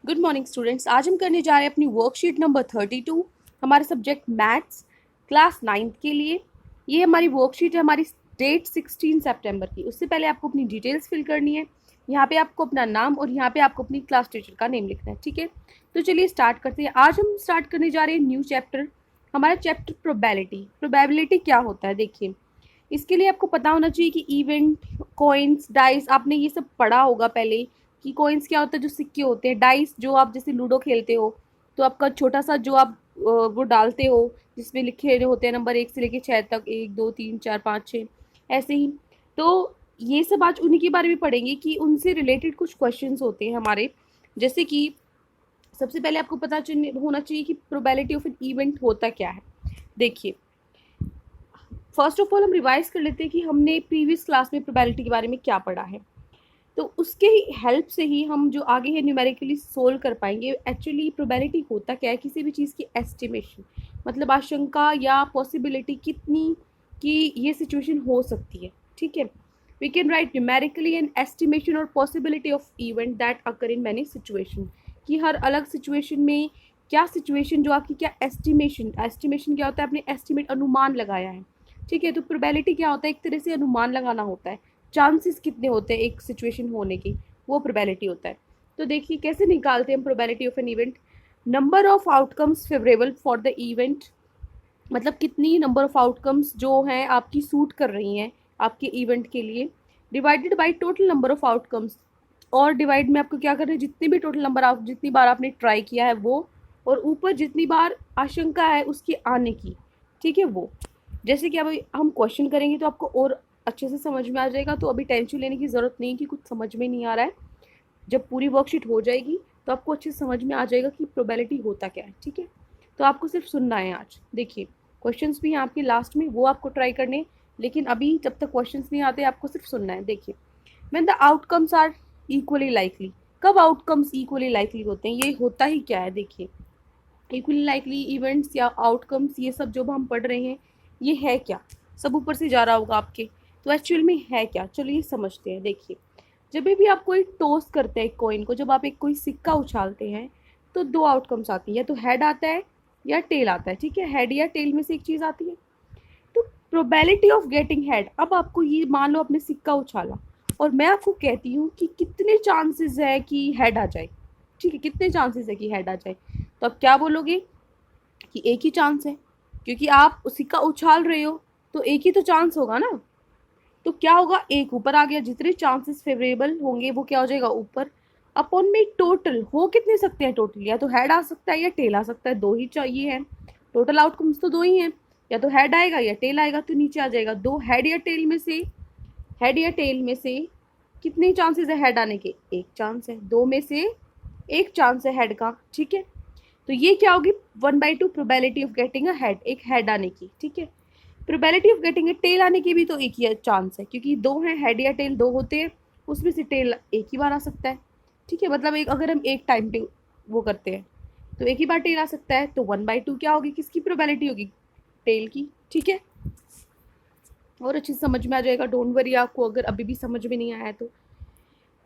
Good morning students. आज हम करने जा रहे हैं अपनी वर्कशीट नंबर 32 हमारे सब्जेक्ट मैथ्स क्लास 9th के लिए। ये हमारी वर्कशीट है, हमारी डेट 16 सितंबर की। उससे पहले आपको अपनी डिटेल्स फिल करनी है। यहाँ पे आपको अपना नाम और यहाँ पे आपको अपनी क्लास टीचर का नेम लिखना है, ठीक है। तो चलिए स्टार्ट करते हैं। आज हम स्टार्ट करने जा रहे हैं न्यू चैप्टर, हमारा चैप्टर प्रोबेबिलिटी। प्रोबेबिलिटी क्या होता है देखिए, इसके लिए आपको पता होना चाहिए कि इवेंट, कॉइन्स, डाइस, आपने ये सब पढ़ा होगा पहले कि कॉइन्स क्या होता है, जो सिक्के होते हैं। डाइस जो आप जैसे लूडो खेलते हो तो आपका छोटा सा जो आप वो डालते हो जिसमें लिखे होते हैं नंबर 1 से लेके 6 तक, 1 2 3 4 5 6 ऐसे ही। तो ये सब आज उन्हीं के बारे में पढ़ेंगे कि उनसे रिलेटेड कुछ क्वेश्चंस होते हैं हमारे। जैसे कि सबसे पहले आपको पता होना चाहिए कि प्रोबेबिलिटी ऑफ एन इवेंट होता क्या है। देखिए, फर्स्ट ऑफ ऑल हम रिवाइज कर लेते हैं कि हमने प्रीवियस क्लास में प्रोबेबिलिटी के बारे में क्या पढ़ा है। तो उसके हेल्प से ही हम जो आगे है न्यूमेरिकली सोल्व कर पाएंगे। एक्चुअली प्रोबेबिलिटी होता क्या है, किसी भी चीज़ की एस्टिमेशन, मतलब आशंका या पॉसिबिलिटी कितनी कि ये सिचुएशन हो सकती है, ठीक है। We can write numerically an estimation और possibility of event that occur in many situation, कि हर अलग सिचुएशन में क्या सिचुएशन जो आपकी क्या एस्टिमेशन, एस्टिमेशन क्या होता है, आपने एस्टिमेट अनुमान लगाया है, ठीक है। तो प्रोबेबिलिटी क्या होता है, एक तरह से अनुमान लगाना होता है, चांसेस कितने होते हैं एक सिचुएशन होने की, वो प्रोबेबिलिटी होता है। तो देखिए कैसे निकालते हैं हम probability of an event. Number of outcomes favourable for the event, मतलब कितनी नंबर ऑफ आउटकम्स जो हैं आपकी सूट कर रही हैं आपके इवेंट के लिए, divided by total number of outcomes. और डिवाइड में आपको क्या करना है, जितने भी टोटल नंबर आप जितनी बार आपने ट्राई किया है वो, और ऊपर जितनी बार आशंका है उसके आने की, ठीक है वो। जैसे कि अब हम क्वेश्चन करेंगे तो आपको और अच्छे से समझ में आ जाएगा। तो अभी टेंशन लेने की ज़रूरत नहीं कि कुछ समझ में नहीं आ रहा है। जब पूरी वर्कशीट हो जाएगी तो आपको अच्छे से समझ में आ जाएगा कि प्रोबेबिलिटी होता क्या है, ठीक है। तो आपको सिर्फ सुनना है आज। देखिए क्वेश्चंस भी हैं आपके लास्ट में, वो आपको ट्राई करने, लेकिन अभी जब तक क्वेश्चंस नहीं आते आपको सिर्फ सुनना है। देखिए, when the outcomes are equally likely, कब आउटकम्स इक्वली लाइकली होते हैं, ये होता ही क्या है। देखिए, इक्वली लाइकली इवेंट्स या आउटकम्स, ये सब जो हम पढ़ रहे हैं ये है क्या, सब ऊपर से जा रहा होगा आपके, तो एक्चुअल में है क्या, चलिए समझते हैं। देखिए, जब भी आप कोई टॉस करते हैं कॉइन को, जब आप एक कोई सिक्का उछालते हैं तो दो आउटकम्स आती है, या तो हेड आता है या टेल आता है, ठीक है। हेड या टेल में से एक चीज़ आती है। तो प्रोबेबिलिटी ऑफ गेटिंग हेड, अब आपको ये मान लो आपने सिक्का उछाला और मैं आपको कहती हूँ कि कितने चांसेस है कि हेड आ जाए, ठीक है, कितने चांसेस है कि हेड आ जाए, तो आप क्या बोलोगे कि एक ही चांस है, क्योंकि आप सिक्का उछाल रहे हो तो एक ही तो चांस होगा ना। तो क्या होगा, एक ऊपर आ गया, जितने चांसेस फेवरेबल होंगे वो क्या हो जाएगा ऊपर, अपॉन में टोटल हो कितने सकते हैं, टोटल या तो हेड आ सकता है या टेल आ सकता है, दो ही चाहिए है। टोटल आउटकम्स तो दो ही हैं, या तो हेड आएगा या टेल आएगा, तो नीचे आ जाएगा दो। हेड या टेल में से, हेड या टेल में से कितने चांसेस है हेड आने के, एक चांस है, दो में से एक चांस है हेड का, ठीक है। तो ये क्या होगी, 1/2 probability of getting a head, एक हेड आने की, ठीक है। Probability of getting a tail आने की भी तो एक ही चांस है, क्योंकि दो हैं, हेड या टेल दो होते हैं, उसमें से टेल एक ही बार आ सकता है, ठीक है। मतलब एक अगर हम एक टाइम पे वो करते हैं तो एक ही बार टेल आ सकता है, तो 1/2 क्या होगी, किसकी प्रोबेबिलिटी होगी, टेल की, ठीक है। और अच्छे से समझ में आ जाएगा, डोंट वरी आपको अगर अभी भी समझ में नहीं आया तो।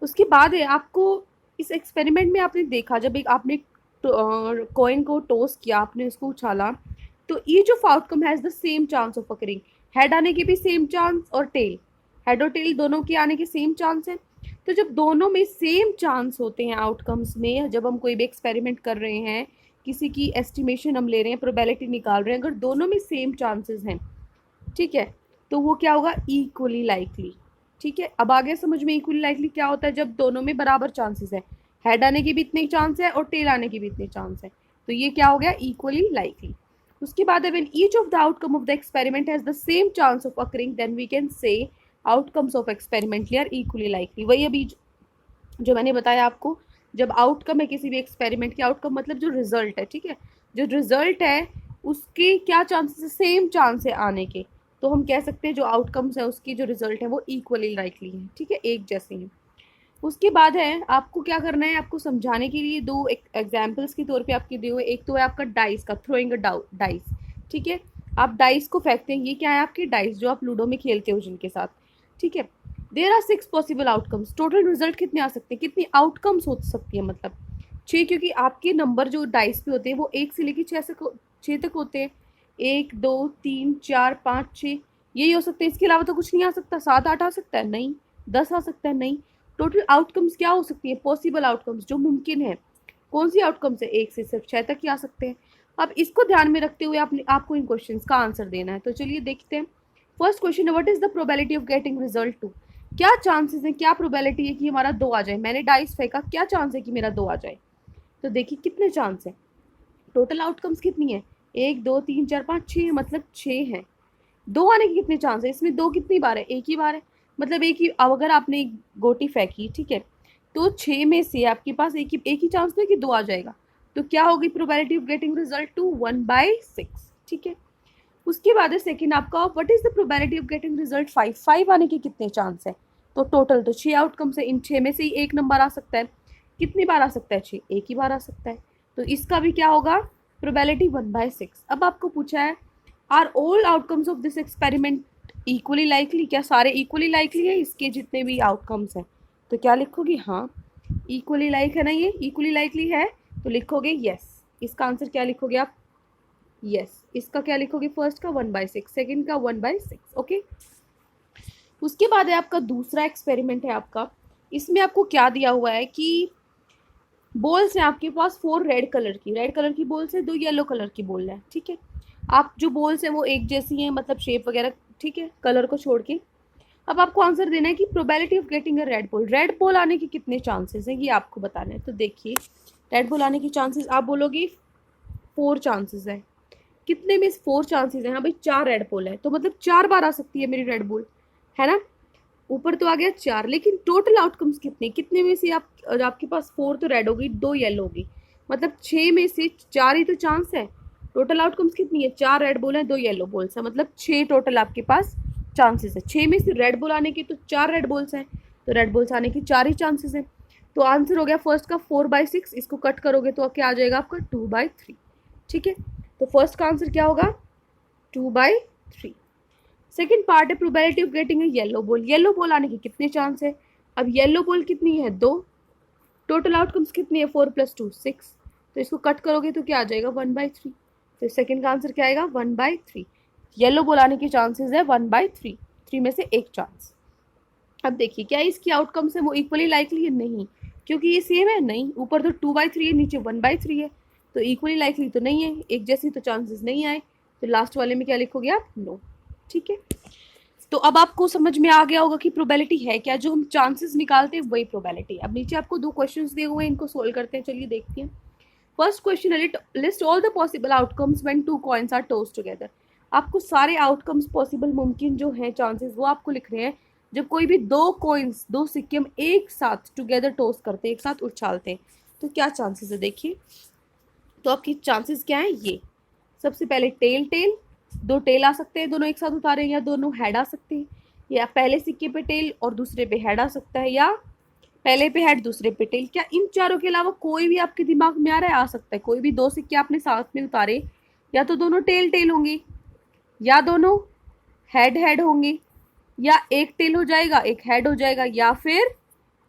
उसके बाद है आपको इस एक्सपेरिमेंट में आपने देखा, जब एक आपने कॉइन को टॉस किया, आपने उसको उछाला, तो each of outcome has the same chance of occurring, head आने के भी सेम चांस और टेल, हेड और टेल दोनों के आने के सेम चांस है। तो जब दोनों में सेम चांस होते हैं आउटकम्स में, जब हम कोई भी एक्सपेरिमेंट कर रहे हैं, किसी की एस्टिमेशन हम ले रहे हैं, प्रोबेबिलिटी निकाल रहे हैं, अगर दोनों में सेम चांसेस हैं, ठीक है, तो वो क्या होगा, इक्वली लाइकली, ठीक है। अब आगे समझ में, इक्वली लाइकली क्या होता है, जब दोनों में बराबर चांसेस है, हेड आने के भी इतने चांस है और टेल आने के भी इतने चांस है, तो ये क्या हो गया, इक्वली लाइकली। उसके बाद when each of the outcome of the experiment has the same chance of occurring, then we can say outcomes of experiment are equally likely. वही अभी जो मैंने बताया आपको, जब आउटकम है किसी भी एक्सपेरिमेंट के, आउटकम मतलब जो रिजल्ट है, ठीक है, जो रिजल्ट है उसके क्या चांसेस है, सेम चांस है आने के, तो हम कह सकते हैं जो आउटकम्स है उसकी जो रिजल्ट है वो इक्वली लाइकली है, ठीक है, एक जैसे हैं। उसके बाद है आपको क्या करना है, आपको समझाने के लिए दो एग्जाम्पल्स के तौर पे आपके दिए हुए, एक तो है आपका डाइस का, थ्रोइंग अ डाइस, ठीक है। आप डाइस को फेंकते हैं, ये क्या है, आपके डाइस जो आप लूडो में खेलते हो जिनके साथ, ठीक है। There are 6 possible outcomes, total result कितने आ सकते हैं, कितनी आउटकम्स हो सकती है, मतलब 6 क्योंकि आपके नंबर जो डाइस पे होते हैं वो 1 से लेके 6 तक होते हैं। 1 2 3 4 5 6 यही हो सकते हैं, इसके अलावा तो कुछ नहीं आ सकता। 7 8 आ सकता है नहीं, 10 आ सकता है नहीं। टोटल आउटकम्स क्या हो सकती है, पॉसिबल आउटकम्स जो मुमकिन है, कौन सी आउटकम्स है, 1 से सिर्फ 6 तक ही आ सकते हैं। अब इसको ध्यान में रखते हुए आपको इन क्वेश्चंस का आंसर देना है। तो चलिए देखते हैं। फर्स्ट क्वेश्चन है, what is the probability of getting result 2। क्या चांसेस है, क्या प्रोबेबिलिटी है कि हमारा 2 आ जाए। मैंने डाइस फेंका, क्या चांस है कि मेरा 2 आ जाए। तो देखिए कितने चांस है, टोटल आउटकम्स कितनी है, 1 2 3 4 5 6, मतलब 6 है। 2 आने के कितने चांस है, इसमें 2 कितनी बार है, एक ही बार है। मतलब एक ही, अब अगर आपने एक गोटी फेंकी, ठीक है, तो 6 में से आपके पास एक ही चांस है कि 2 आ जाएगा। तो क्या होगी प्रोबेबिलिटी ऑफ गेटिंग रिजल्ट 2, 1/6। ठीक है। उसके बाद है सेकंड आपका, what is the probability of getting result 5। 5 आने के कितने चांस है। तो टोटल तो 6 आउटकम्स है, इन 6 में से ही एक नंबर आ सकता है। कितनी बार आ सकता है, 6, एक ही बार आ सकता है। तो इसका भी क्या होगा, प्रोबेबिलिटी 1/6। अब आपको पूछा है, are all outcomes of this experiment equally likely. क्या सारे इक्वली लाइकली है, इसके जितने भी आउटकम्स हैं। तो क्या लिखोगे, हाँ इक्वली लाइक है ना, ये इक्वली लाइकली है, तो लिखोगे यस। इसका आंसर क्या लिखोगे आप, यस। इसका क्या लिखोगे, फर्स्ट का 1/6, सेकंड का 1/6। ओके। उसके बाद है आपका दूसरा एक्सपेरिमेंट है आपका। इसमें आपको क्या दिया हुआ है कि बॉल्स हैं आपके पास 4 रेड कलर की बॉल्स है, 2 येलो कलर की बॉल है। ठीक है। आप जो बॉल्स हैं वो एक जैसी हैं, मतलब शेप वगैरह, ठीक है, कलर को छोड़ के। अब आपको आंसर देना है कि probability of getting a red ball आने के कितने चांसेस हैं, ये आपको बताना है। तो देखिए रेड बॉल आने के चांसेस आप बोलोगे 4 चांसेस है। कितने में 4 चांसेस हैं, हाँ भाई 4 रेड बॉल है, तो मतलब 4 बार आ सकती है मेरी रेड बॉल, है ना। ऊपर तो आ गया 4, लेकिन टोटल आउटकम्स कितने, कितने में से आपके पास 4 तो रेड होगी, 2 येलो होगी, मतलब 6 में से 4 ही तो चांस है। टोटल आउटकम्स कितनी है, 4 रेड बॉल है, 2 येलो बॉल्स है, मतलब 6 टोटल आपके पास चांसेस है। 6 में से रेड बॉल आने के तो 4 रेड बॉल्स हैं, तो रेड बॉल्स आने की 4 ही चांसेस हैं। तो आंसर हो गया फर्स्ट का 4/6। इसको कट करोगे तो क्या आ जाएगा आपका 2/3। ठीक है। तो फर्स्ट का आंसर क्या होगा, 2/3। सेकेंड पार्ट है probability of getting yellow ball. Yellow ball आने के कितने चांस है। अब येलो बॉल कितनी है, 2। टोटल आउटकम्स कितनी है, 4 + 2 6। तो इसको कट करोगे तो क्या आ जाएगा 1/3। तो सेकेंड का आंसर क्या आएगा 1/3। येलो बॉल आने के चांसेस है 1/3, 3 में से एक चांस। अब देखिए क्या इसकी आउटकम्स है वो इक्वली लाइकली है, नहीं, क्योंकि ये सेम है, नहीं, ऊपर तो 2/3 है, नीचे 1/3 है, तो इक्वली लाइकली तो नहीं है, एक जैसी तो चांसेस नहीं आए। तो लास्ट वाले में क्या लिखोगे आप, नो। ठीक है। तो अब आपको समझ में आ गया होगा कि प्रोबेबिलिटी है क्या, जो हम चांसेस निकालते हैं वही प्रोबेबिलिटी। अब नीचे आपको 2 क्वेश्चंस दिए हुए हैं, इनको सोल्व करते हैं, चलिए देखते हैं। फर्स्ट क्वेश्चन है, list all the possible outcomes when 2 coins are tossed together. आपको सारे आउटकम्स पॉसिबल, मुमकिन जो हैं चांसेस, वो आपको लिख रहे हैं जब कोई भी 2 कॉइन्स, 2 सिक्के हम एक साथ टुगेदर टॉस करते हैं, एक साथ उछालते हैं, तो क्या चांसेस है देखिए। तो आपकी चांसेस क्या है, ये सबसे पहले टेल टेल, 2 टेल आ सकते हैं, दोनों एक साथ उतारे, या दोनों हेड आ सकते हैं, या पहले सिक्के पे टेल और दूसरे पे हेड आ सकता है, या पहले पे हेड दूसरे पे टेल। क्या इन चारों के अलावा कोई भी आपके दिमाग में आ रहा है, आ सकता है। कोई भी 2 सिक्के आपने साथ में उतारे, या तो दोनों टेल टेल होंगे, या दोनों हेड हेड होंगे, या एक टेल हो जाएगा एक हेड हो जाएगा, या फिर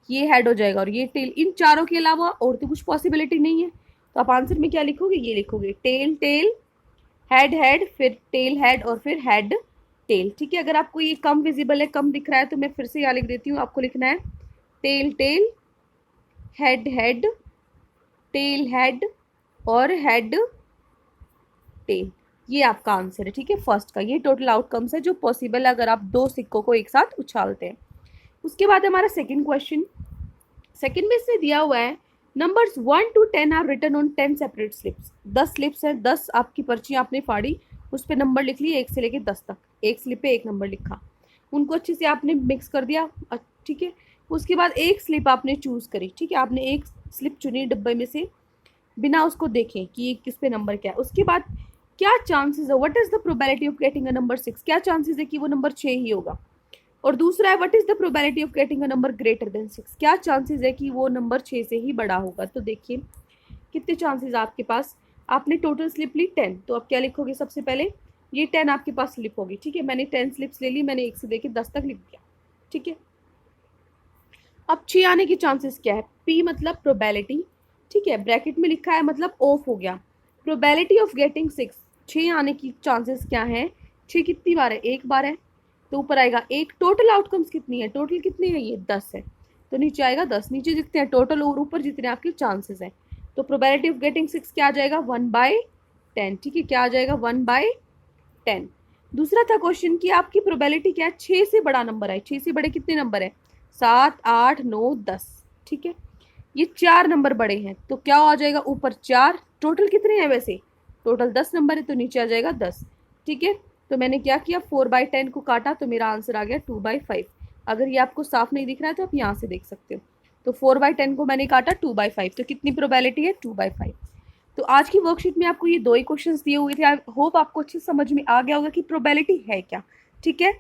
ये हेड हो जाएगा और ये टेल। इन चारों के अलावा और तो कुछ पॉसिबिलिटी नहीं है। तो आप आंसर में क्या लिखोगे, ये लिखोगे टेल टेल, हेड हेड, फिर टेल हेड, और फिर हेड टेल। ठीक है। अगर आपको ये कम विजिबल है, कम दिख रहा है, तो मैं फिर से यहाँ लिख देती हूँ। आपको लिखना है tail tail, head head, tail head, और हेड टेल। ये आपका आंसर है। ठीक है। फर्स्ट का ये टोटल आउटकम्स है जो पॉसिबल है अगर आप 2 सिक्कों को एक साथ उछालते हैं। उसके बाद हमारा सेकेंड क्वेश्चन। सेकेंड में इसने दिया हुआ है, numbers 1 to 10 are written on 10 separate slips. 10 slips हैं, 10 आपकी पर्चियाँ आपने फाड़ी, उस पर नंबर लिख लिए 1 से लेकर 10 तक, एक स्लिप पे एक नंबर लिखा, उनको अच्छे से आपने मिक्स कर दिया। ठीक है। उसके बाद एक स्लिप आपने चूज़ करी। ठीक है। आपने एक स्लिप चुनी डब्बे में से, बिना उसको देखें कि ये किस पे नंबर क्या है। उसके बाद क्या चांसेस है, what is the probability of getting a number 6। क्या चांसेस है कि वो नंबर 6 ही होगा। और दूसरा है, what is the probability of getting a number greater than 6। क्या चांसेस है कि वो नंबर 6 से ही बड़ा होगा। तो देखिए कितने चांसेस आपके पास। आपने टोटल स्लिप ली 10, तो आप क्या लिखोगे, सबसे पहले ये 10 आपके पास स्लिप होगी। ठीक है। मैंने 10 स्लिप्स ले ली, मैंने 1 से लेकर 10 तक लिख दिया। ठीक है। अब 6 आने के चांसेस क्या है, पी मतलब प्रोबेबिलिटी, ठीक है, ब्रैकेट में लिखा है मतलब ऑफ हो गया। प्रोबेबिलिटी ऑफ गेटिंग 6, 6 आने की चांसेस क्या हैं, 6 कितनी बार है, एक बार है, तो ऊपर आएगा एक। टोटल आउटकम्स कितनी है, टोटल कितनी है, ये 10 है, तो नीचे आएगा 10। नीचे जितने हैं टोटल और ऊपर जितने आपके चांसेस हैं, तो प्रोबेबिलिटी ऑफ गेटिंग 6 क्या आ जाएगा, 1/10। ठीक है, क्या आ जाएगा, 1/10। दूसरा था क्वेश्चन कि आपकी प्रोबेबिलिटी क्या है, 6 से बड़ा नंबर है, 6 से बड़े कितने नंबर है, 7, 8, 9, 10। ठीक है, ये 4 नंबर बड़े हैं, तो क्या आ जाएगा, ऊपर 4। टोटल कितने हैं वैसे, टोटल 10 नंबर है, तो नीचे आ जाएगा 10। ठीक है, तो मैंने क्या किया, 4/10 को काटा तो मेरा आंसर आ गया 2/5। अगर ये आपको साफ नहीं दिख रहा है तो आप यहाँ से देख सकते हो। तो 4/10 को मैंने काटा 2/5, तो कितनी प्रोबेबिलिटी है, 2/5। तो आज की वर्कशीट में आपको ये 2 ही क्वेश्चंस दिए हुए थे। आई होप आपको अच्छे समझ में आ गया होगा कि प्रोबेबिलिटी है क्या। ठीक है,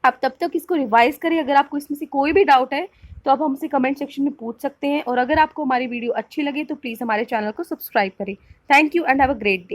आप तब तक इसको रिवाइज करें। अगर आपको इसमें से कोई भी डाउट है तो आप हमसे कमेंट सेक्शन में पूछ सकते हैं, और अगर आपको हमारी वीडियो अच्छी लगे तो प्लीज़ हमारे चैनल को सब्सक्राइब करें। Thank you and have a great day.